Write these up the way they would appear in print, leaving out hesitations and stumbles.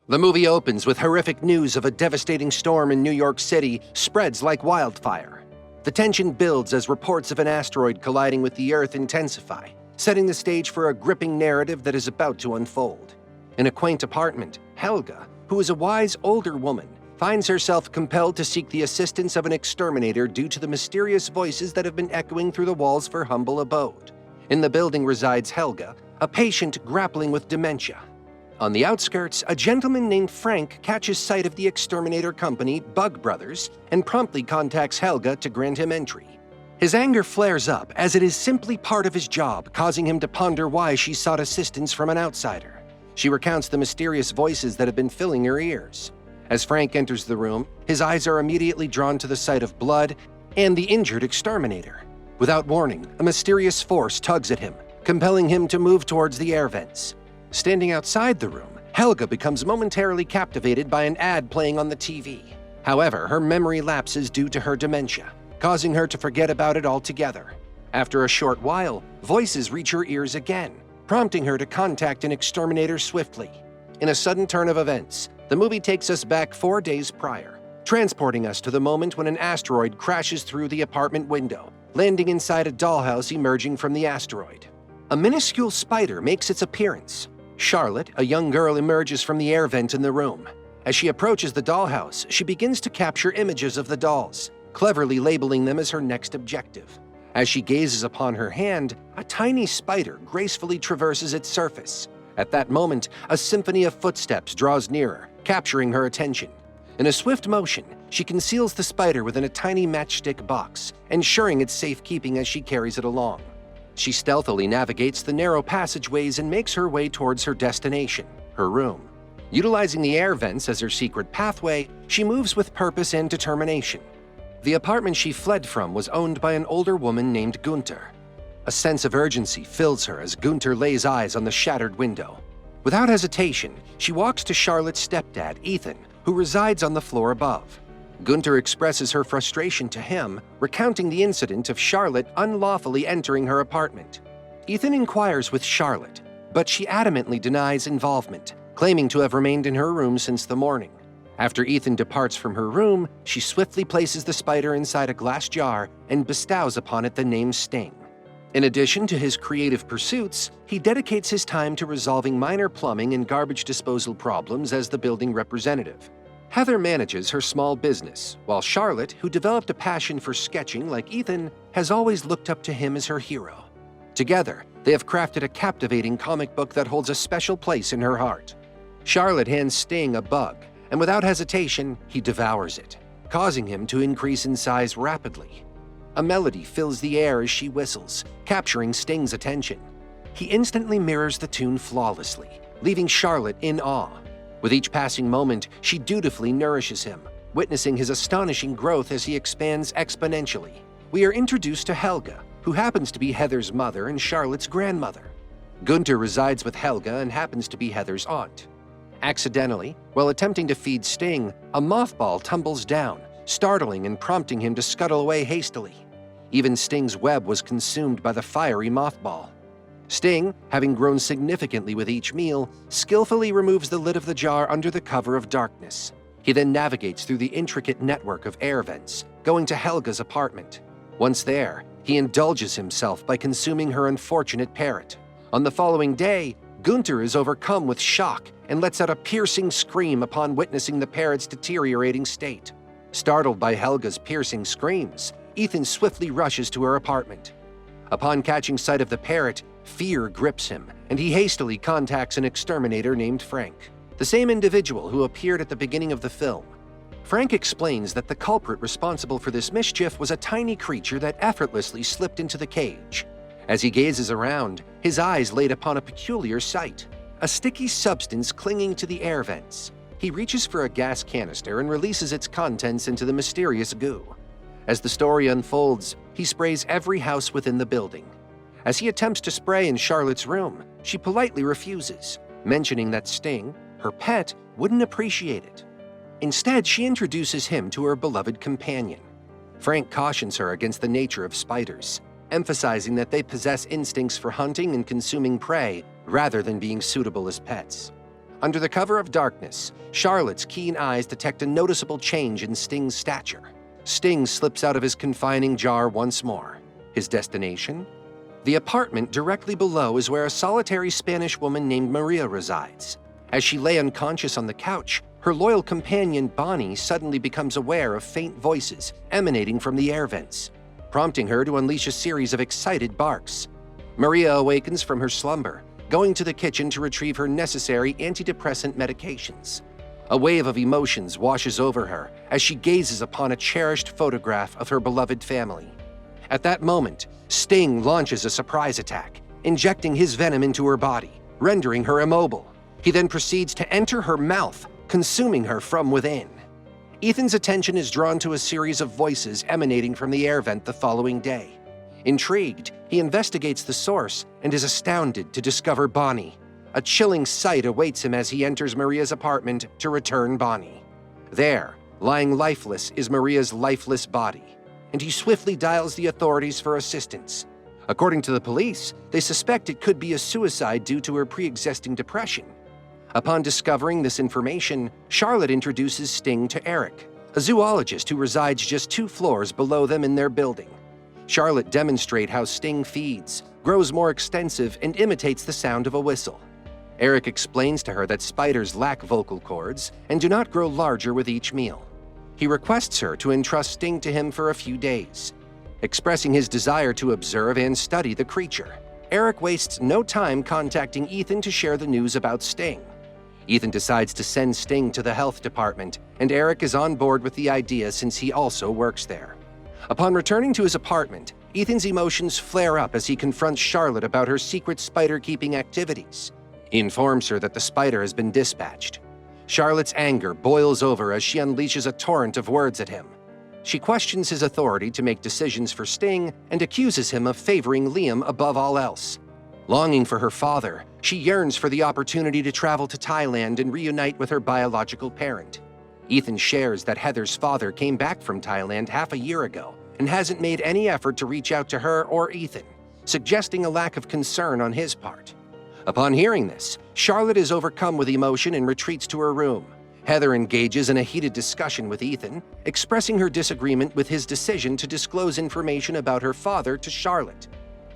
The movie opens with horrific news of a devastating storm in New York City spreads like wildfire. The tension builds as reports of an asteroid colliding with the Earth intensify, setting the stage for a gripping narrative that is about to unfold. In a quaint apartment, Helga, who is a wise older woman, finds herself compelled to seek the assistance of an exterminator due to the mysterious voices that have been echoing through the walls of her humble abode. In the building resides Helga, a patient grappling with dementia. On the outskirts, a gentleman named Frank catches sight of the exterminator company, Bug Brothers, and promptly contacts Helga to grant him entry. His anger flares up as it is simply part of his job, causing him to ponder why she sought assistance from an outsider. She recounts the mysterious voices that have been filling her ears. As Frank enters the room, his eyes are immediately drawn to the sight of blood and the injured exterminator. Without warning, a mysterious force tugs at him, compelling him to move towards the air vents. Standing outside the room, Helga becomes momentarily captivated by an ad playing on the TV. However, her memory lapses due to her dementia, causing her to forget about it altogether. After a short while, voices reach her ears again, prompting her to contact an exterminator swiftly. In a sudden turn of events, the movie takes us back 4 days prior, transporting us to the moment when an asteroid crashes through the apartment window, landing inside a dollhouse emerging from the asteroid. A minuscule spider makes its appearance. Charlotte, a young girl, emerges from the air vent in the room. As she approaches the dollhouse, she begins to capture images of the dolls, cleverly labeling them as her next objective. As she gazes upon her hand, a tiny spider gracefully traverses its surface. At that moment, a symphony of footsteps draws nearer, capturing her attention. In a swift motion, she conceals the spider within a tiny matchstick box, ensuring its safekeeping as she carries it along. She stealthily navigates the narrow passageways and makes her way towards her destination, her room. Utilizing the air vents as her secret pathway, she moves with purpose and determination. The apartment she fled from was owned by an older woman named Gunther. A sense of urgency fills her as Gunther lays eyes on the shattered window. Without hesitation, she walks to Charlotte's stepdad, Ethan, who resides on the floor above. Gunther expresses her frustration to him, recounting the incident of Charlotte unlawfully entering her apartment. Ethan inquires with Charlotte, but she adamantly denies involvement, claiming to have remained in her room since the morning. After Ethan departs from her room, she swiftly places the spider inside a glass jar and bestows upon it the name Sting. In addition to his creative pursuits, he dedicates his time to resolving minor plumbing and garbage disposal problems as the building representative. Heather manages her small business, while Charlotte, who developed a passion for sketching like Ethan, has always looked up to him as her hero. Together, they have crafted a captivating comic book that holds a special place in her heart. Charlotte hands Sting a bug, and without hesitation, he devours it, causing him to increase in size rapidly. A melody fills the air as she whistles, capturing Sting's attention. He instantly mirrors the tune flawlessly, leaving Charlotte in awe. With each passing moment, she dutifully nourishes him, witnessing his astonishing growth as he expands exponentially. We are introduced to Helga, who happens to be Heather's mother and Charlotte's grandmother. Gunther resides with Helga and happens to be Heather's aunt. Accidentally, while attempting to feed Sting, a mothball tumbles down, startling and prompting him to scuttle away hastily. Even Sting's web was consumed by the fiery mothball. Sting, having grown significantly with each meal, skillfully removes the lid of the jar under the cover of darkness. He then navigates through the intricate network of air vents, going to Helga's apartment. Once there, he indulges himself by consuming her unfortunate parrot. On the following day, Gunther is overcome with shock and lets out a piercing scream upon witnessing the parrot's deteriorating state. Startled by Helga's piercing screams, Ethan swiftly rushes to her apartment. Upon catching sight of the parrot, fear grips him, and he hastily contacts an exterminator named Frank, the same individual who appeared at the beginning of the film. Frank explains that the culprit responsible for this mischief was a tiny creature that effortlessly slipped into the cage. As he gazes around, his eyes laid upon a peculiar sight, a sticky substance clinging to the air vents. He reaches for a gas canister and releases its contents into the mysterious goo. As the story unfolds, he sprays every house within the building. As he attempts to spray in Charlotte's room, she politely refuses, mentioning that Sting, her pet, wouldn't appreciate it. Instead, she introduces him to her beloved companion. Frank cautions her against the nature of spiders, emphasizing that they possess instincts for hunting and consuming prey rather than being suitable as pets. Under the cover of darkness, Charlotte's keen eyes detect a noticeable change in Sting's stature. Sting slips out of his confining jar once more. His destination? The apartment directly below is where a solitary Spanish woman named Maria resides. As she lay unconscious on the couch, her loyal companion Bonnie suddenly becomes aware of faint voices emanating from the air vents, prompting her to unleash a series of excited barks. Maria awakens from her slumber, going to the kitchen to retrieve her necessary antidepressant medications. A wave of emotions washes over her as she gazes upon a cherished photograph of her beloved family. At that moment, Sting launches a surprise attack, injecting his venom into her body, rendering her immobile. He then proceeds to enter her mouth, consuming her from within. Ethan's attention is drawn to a series of voices emanating from the air vent the following day. Intrigued, he investigates the source and is astounded to discover Bonnie. A chilling sight awaits him as he enters Maria's apartment to return Bonnie. There, lying lifeless, is Maria's lifeless body, and he swiftly dials the authorities for assistance. According to the police, they suspect it could be a suicide due to her pre-existing depression. Upon discovering this information, Charlotte introduces Sting to Eric, a zoologist who resides just 2 floors below them in their building. Charlotte demonstrates how Sting feeds, grows more extensive, and imitates the sound of a whistle. Eric explains to her that spiders lack vocal cords and do not grow larger with each meal. He requests her to entrust Sting to him for a few days. Expressing his desire to observe and study the creature, Eric wastes no time contacting Ethan to share the news about Sting. Ethan decides to send Sting to the health department, and Eric is on board with the idea since he also works there. Upon returning to his apartment, Ethan's emotions flare up as he confronts Charlotte about her secret spider-keeping activities. He informs her that the spider has been dispatched. Charlotte's anger boils over as she unleashes a torrent of words at him. She questions his authority to make decisions for Sting and accuses him of favoring Liam above all else. Longing for her father, she yearns for the opportunity to travel to Thailand and reunite with her biological parent. Ethan shares that Heather's father came back from Thailand half a year ago and hasn't made any effort to reach out to her or Ethan, suggesting a lack of concern on his part. Upon hearing this, Charlotte is overcome with emotion and retreats to her room. Heather engages in a heated discussion with Ethan, expressing her disagreement with his decision to disclose information about her father to Charlotte.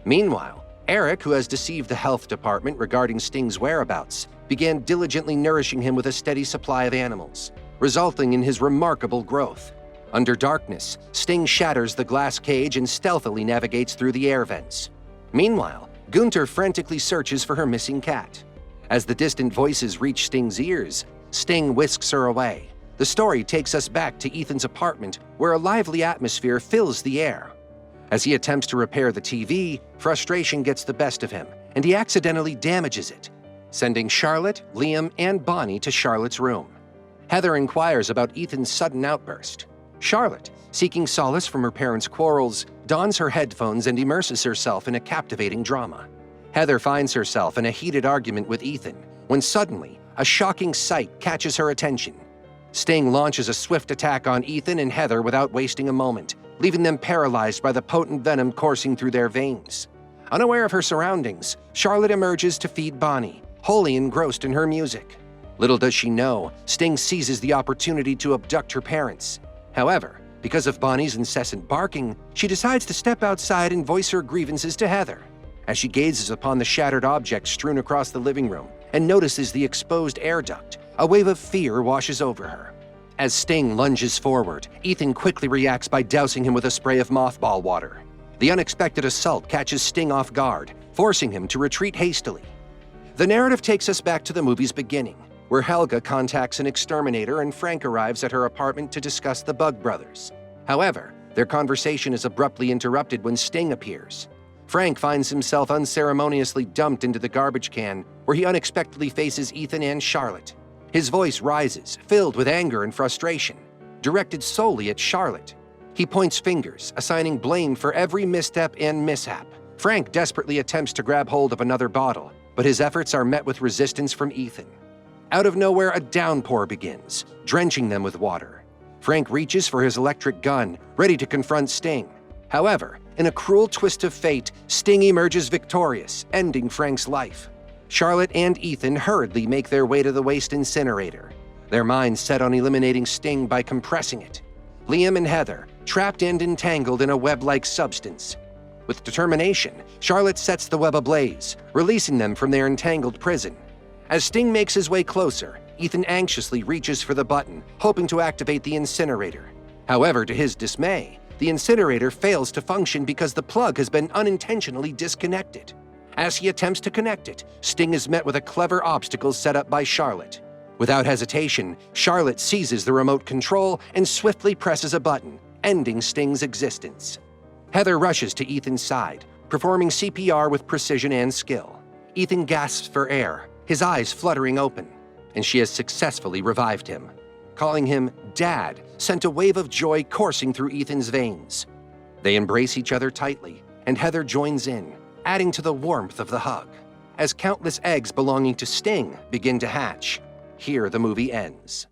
Meanwhile, Eric, who has deceived the health department regarding Sting's whereabouts, began diligently nourishing him with a steady supply of animals, resulting in his remarkable growth. Under darkness, Sting shatters the glass cage and stealthily navigates through the air vents. Meanwhile, Gunter frantically searches for her missing cat. As the distant voices reach Sting's ears, Sting whisks her away. The story takes us back to Ethan's apartment, where a lively atmosphere fills the air. As he attempts to repair the TV, frustration gets the best of him, and he accidentally damages it, sending Charlotte, Liam, and Bonnie to Charlotte's room. Heather inquires about Ethan's sudden outburst. Charlotte, seeking solace from her parents' quarrels, dons her headphones and immerses herself in a captivating drama. Heather finds herself in a heated argument with Ethan when suddenly a shocking sight catches her attention. Sting launches a swift attack on Ethan and Heather without wasting a moment, leaving them paralyzed by the potent venom coursing through their veins. Unaware of her surroundings, Charlotte emerges to feed Bonnie, wholly engrossed in her music. Little does she know, Sting seizes the opportunity to abduct her parents. However, because of Bonnie's incessant barking, she decides to step outside and voice her grievances to Heather. As she gazes upon the shattered objects strewn across the living room and notices the exposed air duct, a wave of fear washes over her. As Sting lunges forward, Ethan quickly reacts by dousing him with a spray of mothball water. The unexpected assault catches Sting off guard, forcing him to retreat hastily. The narrative takes us back to the movie's beginning, where Helga contacts an exterminator and Frank arrives at her apartment to discuss the Bug Brothers. However, their conversation is abruptly interrupted when Sting appears. Frank finds himself unceremoniously dumped into the garbage can, where he unexpectedly faces Ethan and Charlotte. His voice rises, filled with anger and frustration, directed solely at Charlotte. He points fingers, assigning blame for every misstep and mishap. Frank desperately attempts to grab hold of another bottle, but his efforts are met with resistance from Ethan. Out of nowhere, a downpour begins, drenching them with water. Frank reaches for his electric gun, ready to confront Sting. However, in a cruel twist of fate, Sting emerges victorious, ending Frank's life. Charlotte and Ethan hurriedly make their way to the waste incinerator, their minds set on eliminating Sting by compressing it. Liam and Heather, trapped and entangled in a web-like substance. With determination, Charlotte sets the web ablaze, releasing them from their entangled prison. As Sting makes his way closer, Ethan anxiously reaches for the button, hoping to activate the incinerator. However, to his dismay, the incinerator fails to function because the plug has been unintentionally disconnected. As he attempts to connect it, Sting is met with a clever obstacle set up by Charlotte. Without hesitation, Charlotte seizes the remote control and swiftly presses a button, ending Sting's existence. Heather rushes to Ethan's side, performing CPR with precision and skill. Ethan gasps for air, his eyes fluttering open, and she has successfully revived him. Calling him Dad sent a wave of joy coursing through Ethan's veins. They embrace each other tightly, and Heather joins in, adding to the warmth of the hug. As countless eggs belonging to Sting begin to hatch, here the movie ends.